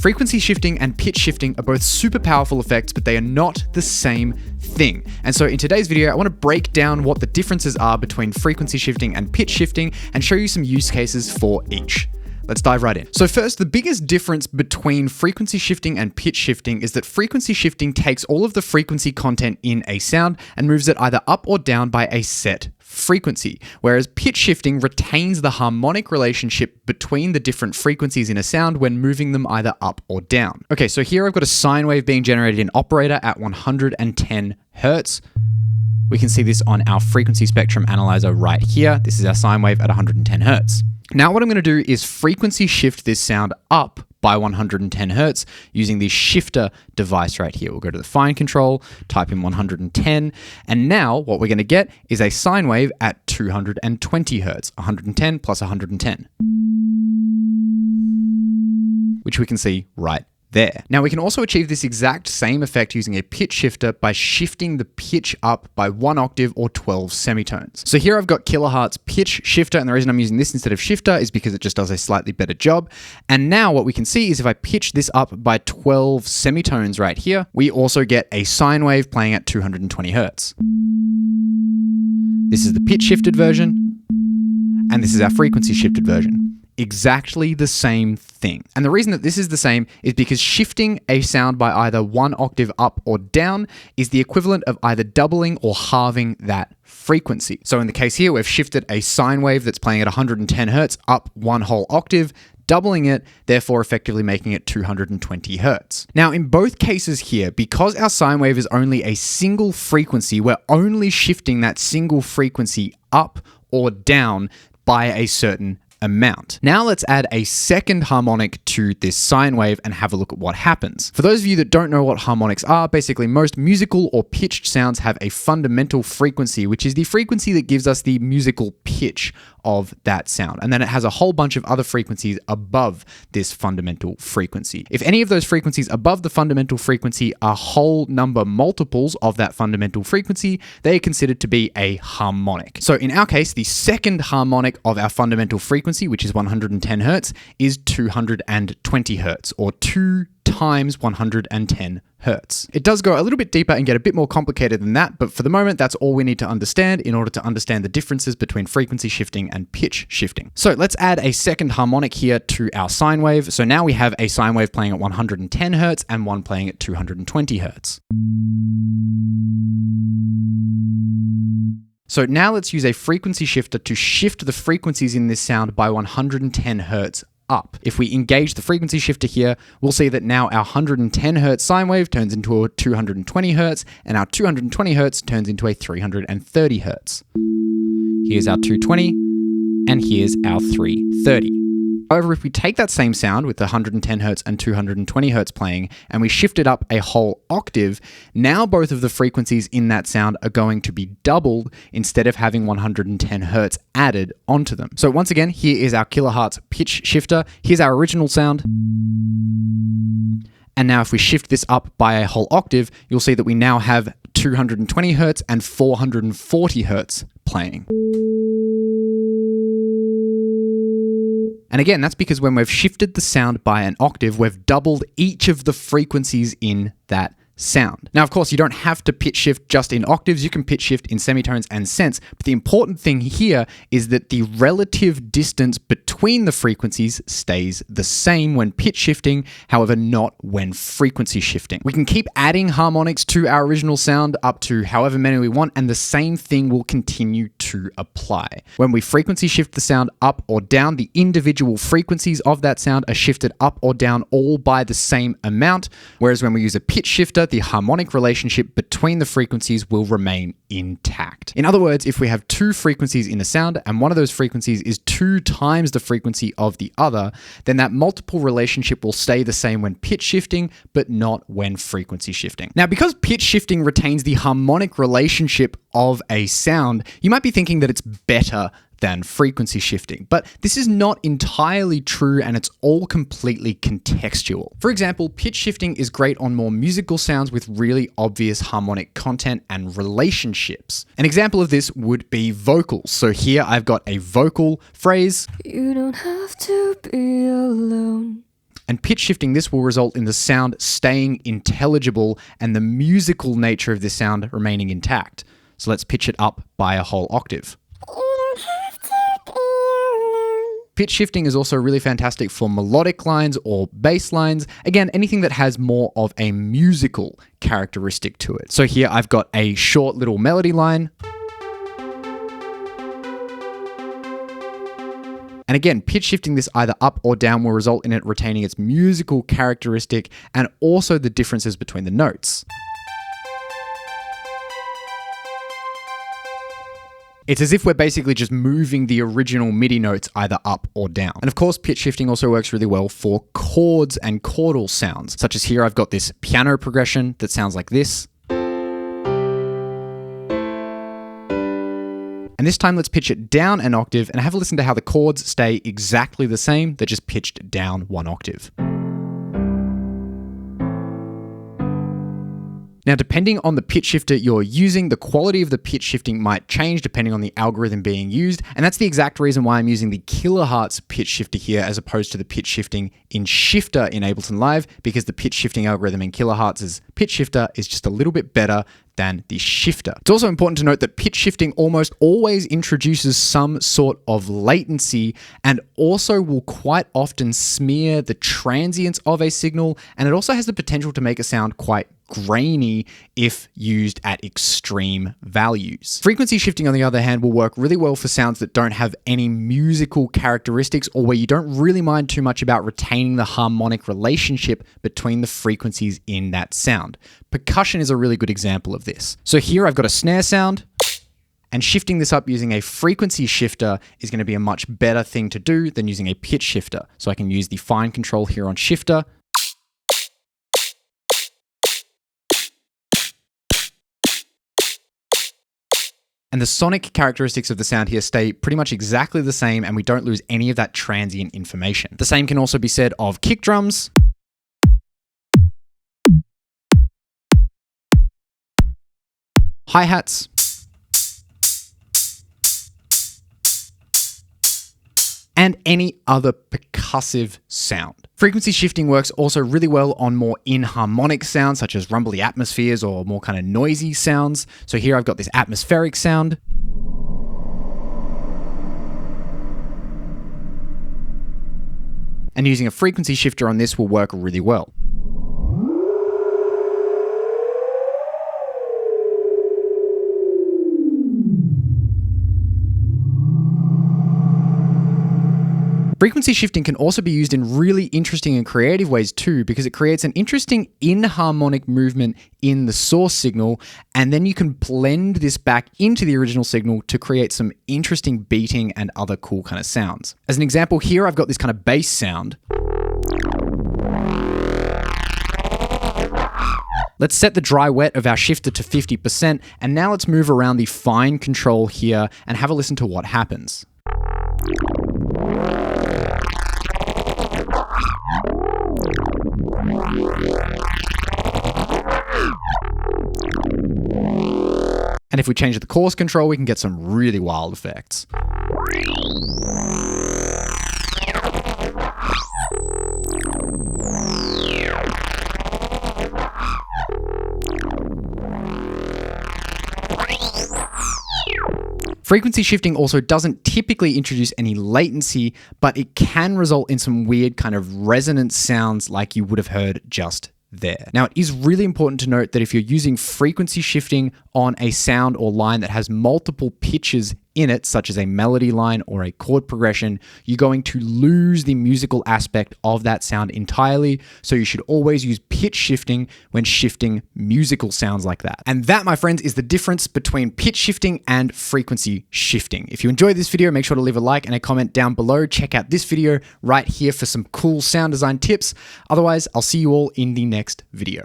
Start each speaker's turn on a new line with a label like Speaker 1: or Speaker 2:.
Speaker 1: Frequency shifting and pitch shifting are both super powerful effects, but they are not the same thing. And so in today's video, I want to break down what the differences are between frequency shifting and pitch shifting and show you some use cases for each. Let's dive right in. So first, the biggest difference between frequency shifting and pitch shifting is that frequency shifting takes all of the frequency content in a sound and moves it either up or down by a set frequency, whereas pitch shifting retains the harmonic relationship between the different frequencies in a sound when moving them either up or down. Okay, so here I've got a sine wave being generated in operator at 110 Hertz. We can see this on our frequency spectrum analyzer right here. This is our sine wave at 110 Hertz. Now what I'm going to do is frequency shift this sound up by 110 Hertz using the shifter device right here. We'll go to the fine control, type in 110, and now what we're going to get is a sine wave at 220 Hertz, 110 plus 110, which we can see right there. Now we can also achieve this exact same effect using a pitch shifter by shifting the pitch up by 1 octave or 12 semitones. So here I've got kilohertz pitch shifter, and the reason I'm using this instead of shifter is because it just does a slightly better job. And now what we can see is if I pitch this up by 12 semitones right here, we also get a sine wave playing at 220 Hertz. This is the pitch shifted version, and this is our frequency shifted version. Exactly the same thing. And the reason that this is the same is because shifting a sound by either 1 octave up or down is the equivalent of either doubling or halving that frequency. So in the case here, we've shifted a sine wave that's playing at 110 Hertz up 1 whole octave, doubling it, therefore effectively making it 220 Hertz. Now, in both cases here, because our sine wave is only a single frequency, we're only shifting that single frequency up or down by a certain amount. Now let's add a second harmonic to this sine wave and have a look at what happens. For those of you that don't know what harmonics are, basically most musical or pitched sounds have a fundamental frequency, which is the frequency that gives us the musical pitch of that sound. And then it has a whole bunch of other frequencies above this fundamental frequency. If any of those frequencies above the fundamental frequency are whole number multiples of that fundamental frequency, they are considered to be a harmonic. So in our case, the second harmonic of our fundamental frequency, which is 110 Hertz, is 220 Hertz, or 2 times 110 Hertz. It does go a little bit deeper and get a bit more complicated than that, but for the moment, that's all we need to understand in order to understand the differences between frequency shifting and pitch shifting. So let's add a second harmonic here to our sine wave. So now we have a sine wave playing at 110 Hertz and one playing at 220 Hertz. So now let's use a frequency shifter to shift the frequencies in this sound by 110 Hertz up. If we engage the frequency shifter here, we'll see that now our 110 Hertz sine wave turns into a 220 Hertz, and our 220 Hertz turns into a 330 Hertz. Here's our 220, and here's our 330. However, if we take that same sound with the 110 Hertz and 220 Hertz playing, and we shift it up a whole octave, now both of the frequencies in that sound are going to be doubled instead of having 110 Hertz added onto them. So once again, here is our kilohertz pitch shifter. Here's our original sound. And now if we shift this up by a whole octave, you'll see that we now have 220 Hertz and 440 Hertz playing. And again, that's because when we've shifted the sound by an octave, we've doubled each of the frequencies in that sound. Now, of course, you don't have to pitch shift just in octaves. You can pitch shift in semitones and cents. But the important thing here is that the relative distance between the frequencies stays the same when pitch shifting, however, not when frequency shifting. We can keep adding harmonics to our original sound up to however many we want, and the same thing will continue to apply. When we frequency shift the sound up or down, the individual frequencies of that sound are shifted up or down all by the same amount, whereas when we use a pitch shifter, the harmonic relationship between the frequencies will remain intact. In other words, if we have two frequencies in a sound and one of those frequencies is 2 times the frequency of the other, then that multiple relationship will stay the same when pitch shifting, but not when frequency shifting. Now, because pitch shifting retains the harmonic relationship of a sound, you might be thinking that it's better than frequency shifting. But this is not entirely true, and it's all completely contextual. For example, pitch shifting is great on more musical sounds with really obvious harmonic content and relationships. An example of this would be vocals. So here I've got a vocal phrase. You don't have to be alone. And pitch shifting this will result in the sound staying intelligible and the musical nature of this sound remaining intact. So let's pitch it up by a whole octave. Pitch shifting is also really fantastic for melodic lines or bass lines. Again, anything that has more of a musical characteristic to it. So here I've got a short little melody line. And again, pitch shifting this either up or down will result in it retaining its musical characteristic and also the differences between the notes. It's as if we're basically just moving the original MIDI notes either up or down. And of course, pitch shifting also works really well for chords and chordal sounds, such as here I've got this piano progression that sounds like this. And this time let's pitch it down an octave and have a listen to how the chords stay exactly the same. They're just pitched down one octave. Now, depending on the pitch shifter you're using, the quality of the pitch shifting might change depending on the algorithm being used. And that's the exact reason why I'm using the kilohertz pitch shifter here as opposed to the pitch shifting in Shifter in Ableton Live, because the pitch shifting algorithm in kilohertz's pitch shifter is just a little bit better than the shifter. It's also important to note that pitch shifting almost always introduces some sort of latency and also will quite often smear the transients of a signal, and it also has the potential to make it sound quite grainy if used at extreme values. Frequency shifting, on the other hand, will work really well for sounds that don't have any musical characteristics or where you don't really mind too much about retaining the harmonic relationship between the frequencies in that sound. Percussion is a really good example of this. So here I've got a snare sound, and shifting this up using a frequency shifter is going to be a much better thing to do than using a pitch shifter. So I can use the fine control here on shifter. And the sonic characteristics of the sound here stay pretty much exactly the same, and we don't lose any of that transient information. The same can also be said of kick drums, hi-hats, and any other percussive sound. Frequency shifting works also really well on more inharmonic sounds, such as rumbly atmospheres or more kind of noisy sounds. So here I've got this atmospheric sound. And using a frequency shifter on this will work really well. Frequency shifting can also be used in really interesting and creative ways too, because it creates an interesting inharmonic movement in the source signal, and then you can blend this back into the original signal to create some interesting beating and other cool kind of sounds. As an example, here I've got this kind of bass sound. Let's set the dry wet of our shifter to 50%, and now let's move around the fine control here and have a listen to what happens. And if we change the coarse control, we can get some really wild effects. Frequency shifting also doesn't typically introduce any latency, but it can result in some weird kind of resonant sounds like you would have heard just there. Now, it is really important to note that if you're using frequency shifting on a sound or line that has multiple pitches in it, such as a melody line or a chord progression, you're going to lose the musical aspect of that sound entirely. So you should always use pitch shifting when shifting musical sounds like that. And that, my friends, is the difference between pitch shifting and frequency shifting. If you enjoyed this video, make sure to leave a like and a comment down below. Check out this video right here for some cool sound design tips. Otherwise, I'll see you all in the next video.